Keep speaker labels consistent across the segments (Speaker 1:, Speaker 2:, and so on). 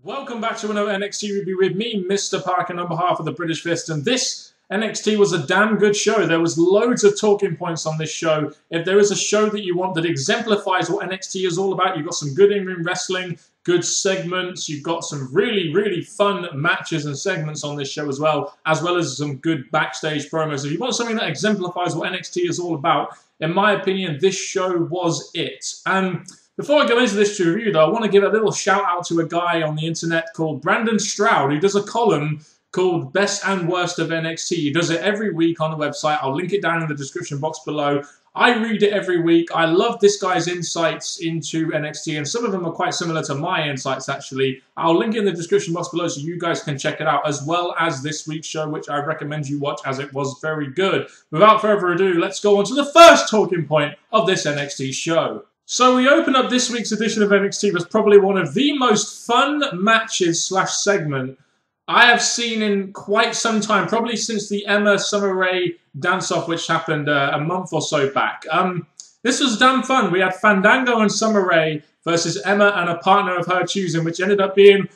Speaker 1: Welcome back to another NXT review with me, Mr. Parkin, on behalf of the British Fist, and this NXT was a damn good show. There was loads of talking points on this show. If there is a show that you want that exemplifies what NXT is all about, you've got some good in-ring wrestling, good segments, you've got some really fun matches and segments on this show as well as some good backstage promos. If you want something that exemplifies what NXT is all about, in my opinion, this show was it. Before I go into this review, though, I want to give a little shout-out to a guy on the internet called Brandon Stroud, who does a column called Best and Worst of NXT. He does it every week on the website. I'll link it down in the description box below. I read it every week. I love this guy's insights into NXT, and some of them are quite similar to my insights, actually. I'll link it in the description box below so you guys can check it out, as well as this week's show, which I recommend you watch, as it was very good. Without further ado, let's go on to the first talking point of this NXT show. So we open up this week's edition of NXT with probably one of the most fun matches / segment I have seen in quite some time, probably since the Emma Summer Rae dance-off, which happened a month or so back. This was damn fun. We had Fandango and Summer Rae versus Emma and a partner of her choosing, which ended up being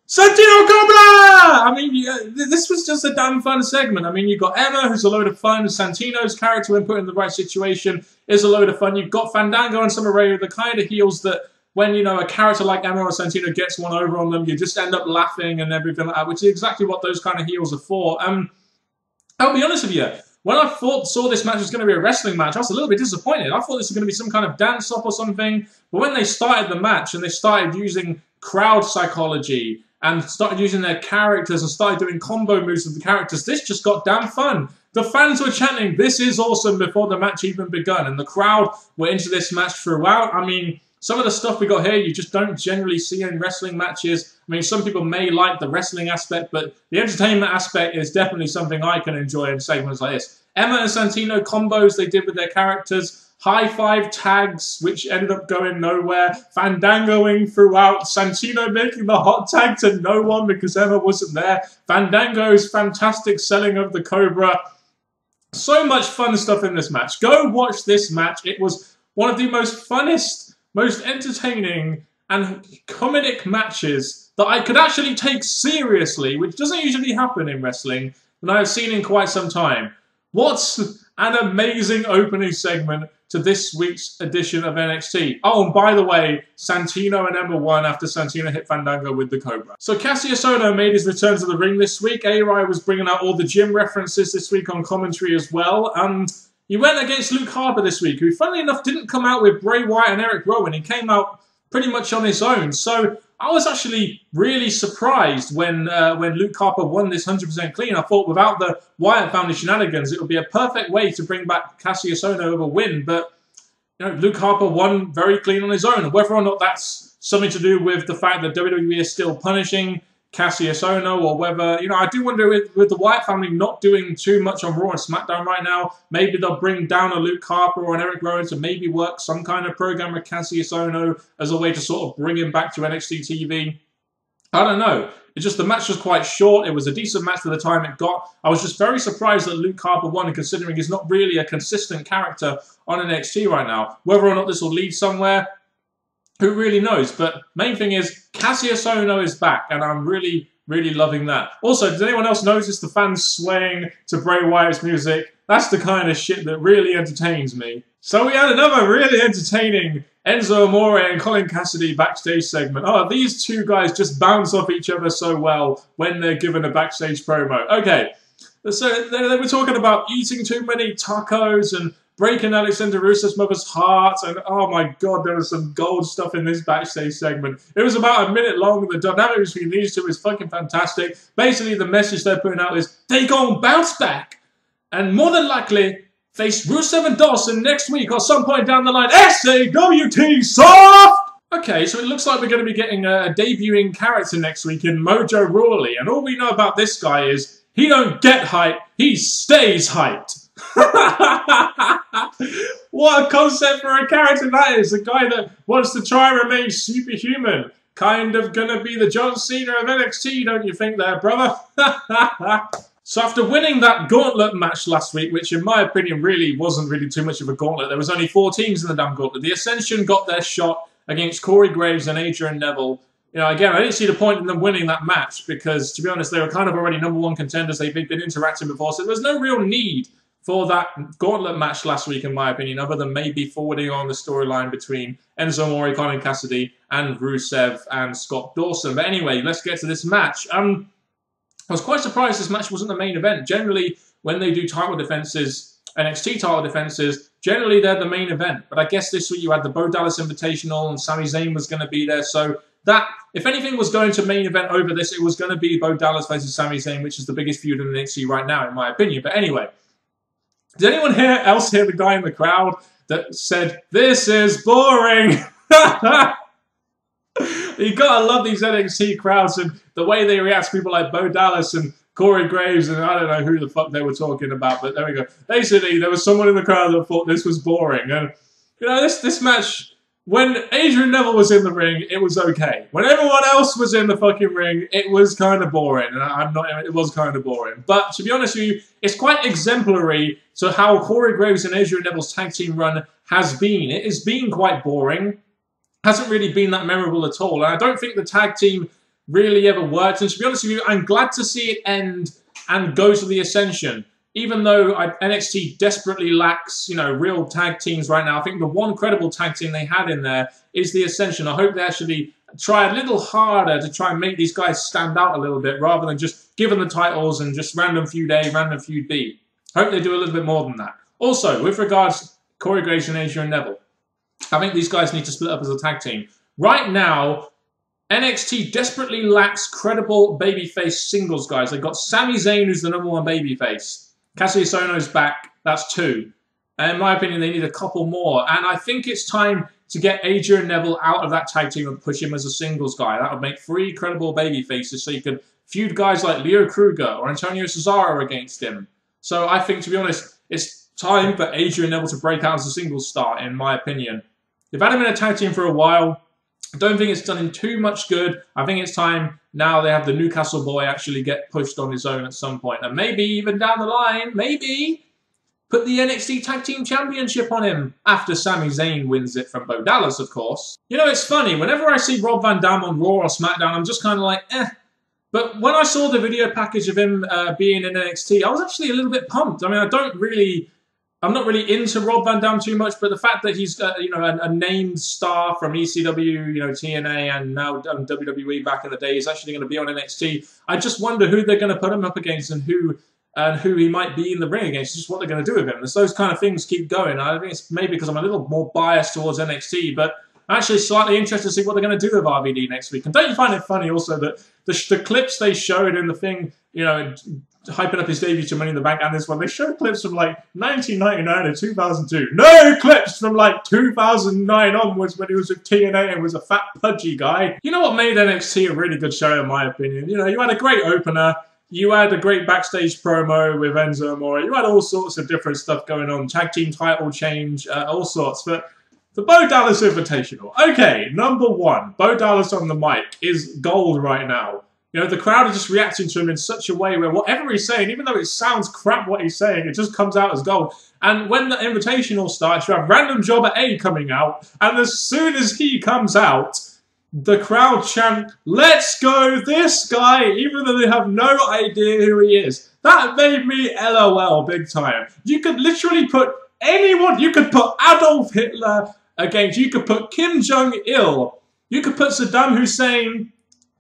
Speaker 1: Santino Cobra! I mean, this was just a damn fun segment. I mean, you've got Emma, who's a load of fun. Santino's character, when put in the right situation, is a load of fun. You've got Fandango and Summer Rae, the kind of heels that when, you know, a character like Emma or Santino gets one over on them, you just end up laughing and everything like that, which is exactly what those kind of heels are for. I'll be honest with you. When I saw this match was going to be a wrestling match, I was a little bit disappointed. I thought this was going to be some kind of dance-off or something. But when they started the match and they started using crowd psychology and started using their characters and started doing combo moves with the characters, this just got damn fun. The fans were chanting, "This is awesome," before the match even begun. And the crowd were into this match throughout. I mean, some of the stuff we got here, you just don't generally see in wrestling matches. I mean, some people may like the wrestling aspect, but the entertainment aspect is definitely something I can enjoy in segments like this. Emma and Santino combos they did with their characters. High-five tags, which ended up going nowhere. Fandangoing throughout. Santino making the hot tag to no one because Emma wasn't there. Fandango's fantastic selling of the Cobra. So much fun stuff in this match. Go watch this match. It was one of the most funnest, most entertaining and comedic matches that I could actually take seriously, which doesn't usually happen in wrestling, and I have seen in quite some time. What an amazing opening segment to this week's edition of NXT. Oh, and by the way, Santino and Emma won after Santino hit Fandango with the Cobra. So Cassius Ohno made his return to the ring this week. A-Rai was bringing out all the gym references this week on commentary as well. He went against Luke Harper this week, who, funnily enough, didn't come out with Bray Wyatt and Eric Rowan. He came out pretty much on his own. So I was actually really surprised when Luke Harper won this 100% clean. I thought without the Wyatt family shenanigans, it would be a perfect way to bring back Cassius Ohno with a win. But you know, Luke Harper won very clean on his own. And whether or not that's something to do with the fact that WWE is still punishing Cassius Ohno, or whether, you know, I do wonder with the Wyatt family not doing too much on Raw and SmackDown right now, maybe they'll bring down a Luke Harper or an Eric Rowan to maybe work some kind of program with Cassius Ohno as a way to sort of bring him back to NXT TV. I don't know. It's just the match was quite short. It was a decent match for the time it got. I was just very surprised that Luke Harper won, considering he's not really a consistent character on NXT right now. Whether or not this will lead somewhere, who really knows? But main thing is, Cassius Ohno is back, and I'm really loving that. Also, does anyone else notice the fans swaying to Bray Wyatt's music? That's the kind of shit that really entertains me. So we had another really entertaining Enzo Amore and Colin Cassidy backstage segment. Oh, these two guys just bounce off each other so well when they're given a backstage promo. Okay, so they were talking about eating too many tacos and breaking Alexander Russo's mother's heart, and oh my god, there was some gold stuff in this backstage segment. It was about a minute long, the dynamic between these two is fucking fantastic. Basically, the message they're putting out is, they gon' bounce back, and more than likely, face Rusev and Dawson next week or some point down the line. SAWT soft! Okay, so it looks like we're going to be getting a debuting character next week in Mojo Rawley, and all we know about this guy is, he don't get hyped, he stays hyped. What a concept for a character that is. A guy that wants to try and remain superhuman. Kind of gonna be the John Cena of NXT, don't you think there, brother? So after winning that gauntlet match last week, which in my opinion really wasn't too much of a gauntlet, there was only 4 teams in the damn gauntlet. The Ascension got their shot against Corey Graves and Adrian Neville You know, again, I didn't see the point in them winning that match because, to be honest, they were kind of already #1 contenders. They've been interacting before, so there was no real need for that gauntlet match last week, in my opinion, other than maybe forwarding on the storyline between Enzo Amore, Colin Cassidy, and Rusev and Scott Dawson. But anyway, let's get to this match. I was quite surprised this match wasn't the main event. Generally, when they do title defenses, NXT title defenses, generally they're the main event. But I guess this week you had the Bo Dallas Invitational and Sami Zayn was going to be there. So that, if anything was going to main event over this, it was going to be Bo Dallas versus Sami Zayn, which is the biggest feud in NXT right now, in my opinion. But anyway, did anyone else hear the guy in the crowd that said, "This is boring"? You gotta love these NXT crowds and the way they react to people like Bo Dallas and Corey Graves, and I don't know who the fuck they were talking about, but there we go. Basically, there was someone in the crowd that thought this was boring. And, you know, this match, when Adrian Neville was in the ring, it was okay. When everyone else was in the fucking ring, it was kind of boring. And it was kind of boring. But to be honest with you, it's quite exemplary to how Corey Graves and Adrian Neville's tag team run has been. It has been quite boring. Hasn't really been that memorable at all. And I don't think the tag team really ever worked. And to be honest with you, I'm glad to see it end and go to the Ascension. Even though NXT desperately lacks, you know, real tag teams right now, I think the one credible tag team they had in there is the Ascension. I hope they actually try a little harder to try and make these guys stand out a little bit rather than just give them the titles and just random feud A, random feud B. Hope they do a little bit more than that. Also, with regards to Corey Graves and Adrian Neville, I think these guys need to split up as a tag team. Right now, NXT desperately lacks credible babyface singles guys. They've got Sami Zayn, who's the #1 babyface. Kassius Ohno's back. That's 2. And in my opinion, they need a couple more. And I think it's time to get Adrian Neville out of that tag team and push him as a singles guy. That would make 3 credible babyfaces so you could feud guys like Leo Kruger or Antonio Cesaro against him. So I think, to be honest, it's time for Adrian Neville to break out as a singles star, in my opinion. They've had him in a tag team for a while. I don't think it's done him too much good. I think it's time now they have the Newcastle boy actually get pushed on his own at some point. And maybe even down the line, maybe put the NXT Tag Team Championship on him after Sami Zayn wins it from Bo Dallas, of course. You know, it's funny. Whenever I see Rob Van Dam on Raw or SmackDown, I'm just kind of like, eh. But when I saw the video package of him being in NXT, I was actually a little bit pumped. I mean, I'm not really into Rob Van Dam too much, but the fact that he's you know, a named star from ECW, you know, TNA, and now WWE back in the day is actually going to be on NXT. I just wonder who they're going to put him up against and who he might be in the ring against. Just what they're going to do with him. As those kind of things keep going. I think it's maybe because I'm a little more biased towards NXT, but I'm actually slightly interested to see what they're going to do with RVD next week. And don't you find it funny also that the clips they showed in the thing, you know, hyping up his debut to Money in the Bank and this one, they showed clips from like 1999 and 2002. No clips from like 2009 onwards when he was with TNA and was a fat pudgy guy. You know what made NXT a really good show in my opinion? You know, you had a great opener, you had a great backstage promo with Enzo Amore, you had all sorts of different stuff going on, tag team title change, all sorts, but the Bo Dallas Invitational. Okay, #1, Bo Dallas on the mic is gold right now. You know, the crowd are just reacting to him in such a way where whatever he's saying, even though it sounds crap what he's saying, it just comes out as gold. And when the Invitational starts, you have Random Jobber A coming out, and as soon as he comes out, the crowd chant, "Let's go this guy," even though they have no idea who he is. That made me LOL big time. You could literally put anyone, you could put Adolf Hitler against, you could put Kim Jong-il, you could put Saddam Hussein,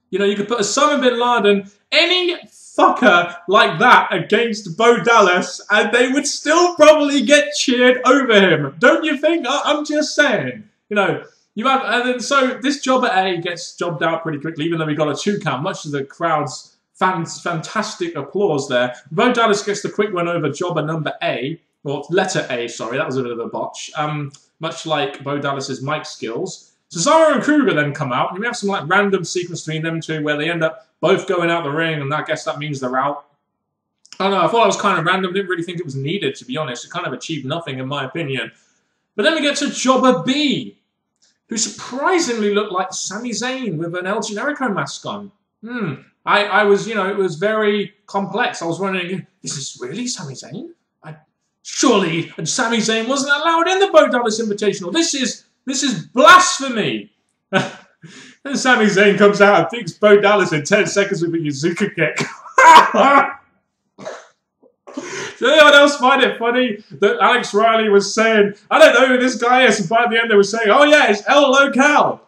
Speaker 1: you know, you could put Osama bin Laden, any fucker like that against Bo Dallas, and they would still probably get cheered over him. Don't you think? I'm just saying. You know, you have, and then so this Jobber A gets jobbed out pretty quickly, even though we got a 2 count, much to the crowd's fantastic applause there. Bo Dallas gets the quick one over Jobber number A, or letter A, sorry, that was a bit of a botch. Much like Bo Dallas's mic skills. Cesaro and Kruger then come out, and we have some like random sequence between them two where they end up both going out the ring, and I guess that means they're out. I don't know, I thought it was kind of random, didn't really think it was needed, to be honest. It kind of achieved nothing, in my opinion. But then we get to Jobber B, who surprisingly looked like Sami Zayn with an El Generico mask on. I was, you know, it was very complex. I was wondering, is this really Sami Zayn? Surely Sami Zayn wasn't allowed in the Bo Dallas Invitational. This is blasphemy. And Sami Zayn comes out and beats Bo Dallas in 10 seconds with a Yuzuka kick. Did anyone else find it funny that Alex Riley was saying, I don't know who this guy is, and by the end they were saying, oh yeah, it's El Local.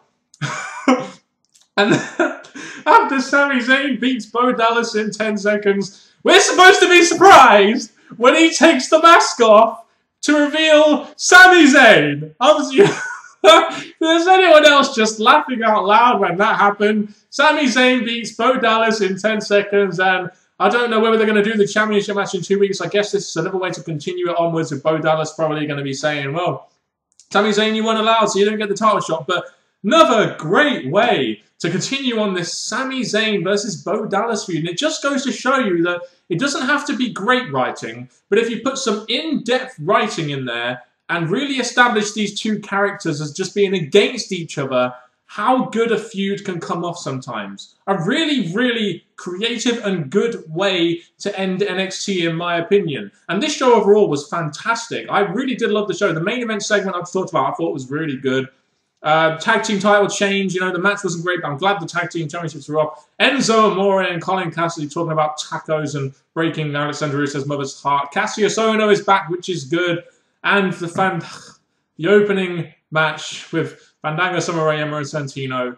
Speaker 1: And then, after Sami Zayn beats Bo Dallas in 10 seconds, we're supposed to be surprised when he takes the mask off to reveal Sami Zayn. There's anyone else just laughing out loud when that happened? Sami Zayn beats Bo Dallas in 10 seconds, and I don't know whether they're going to do the championship match in 2 weeks. I guess this is another way to continue it onwards, with Bo Dallas probably going to be saying, well, Sami Zayn, you weren't allowed, so you didn't get the title shot. But another great way to continue on this Sami Zayn versus Bo Dallas feud. And it just goes to show you that it doesn't have to be great writing, but if you put some in-depth writing in there and really establish these two characters as just being against each other, how good a feud can come off sometimes. A really, really creative and good way to end NXT, in my opinion. And this show overall was fantastic. I really did love the show. The main event segment I've talked about, I thought was really good. Tag team title change, you know, the match wasn't great, but I'm glad the tag team championships were off. Enzo Amore and Colin Cassidy talking about tacos and breaking Alexander Russo's mother's heart. Cassius Ohno is back, which is good. And the opening match with Fandango, Samurai Emma, and Santino.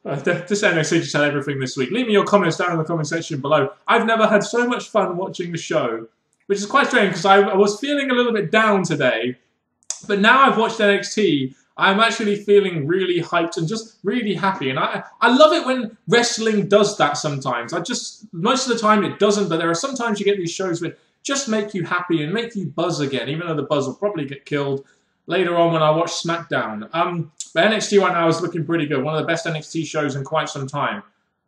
Speaker 1: This NXT just had everything this week. Leave me your comments down in the comment section below. I've never had so much fun watching the show, which is quite strange because I was feeling a little bit down today. But now I've watched NXT, I'm actually feeling really hyped and just really happy. And I love it when wrestling does that sometimes. Most of the time it doesn't, but there are sometimes you get these shows that just make you happy and make you buzz again, even though the buzz will probably get killed later on when I watch SmackDown. But NXT right now is looking pretty good. One of the best NXT shows in quite some time.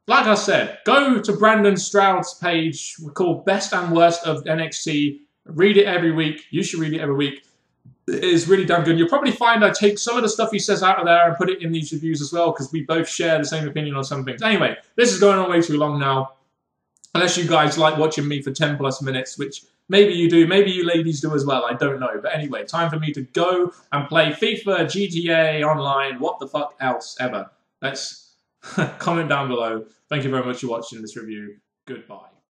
Speaker 1: Like I said, go to Brandon Stroud's page called Best and Worst of NXT. Read it every week. You should read it every week. It is really damn good. You'll probably find I take some of the stuff he says out of there and put it in these reviews as well, because we both share the same opinion on some things. Anyway, this is going on way too long now. Unless you guys like watching me for 10 plus minutes, which maybe you do, maybe you ladies do as well, I don't know. But anyway, time for me to go and play FIFA, GTA Online, what the fuck else ever. Let's comment down below. Thank you very much for watching this review. Goodbye.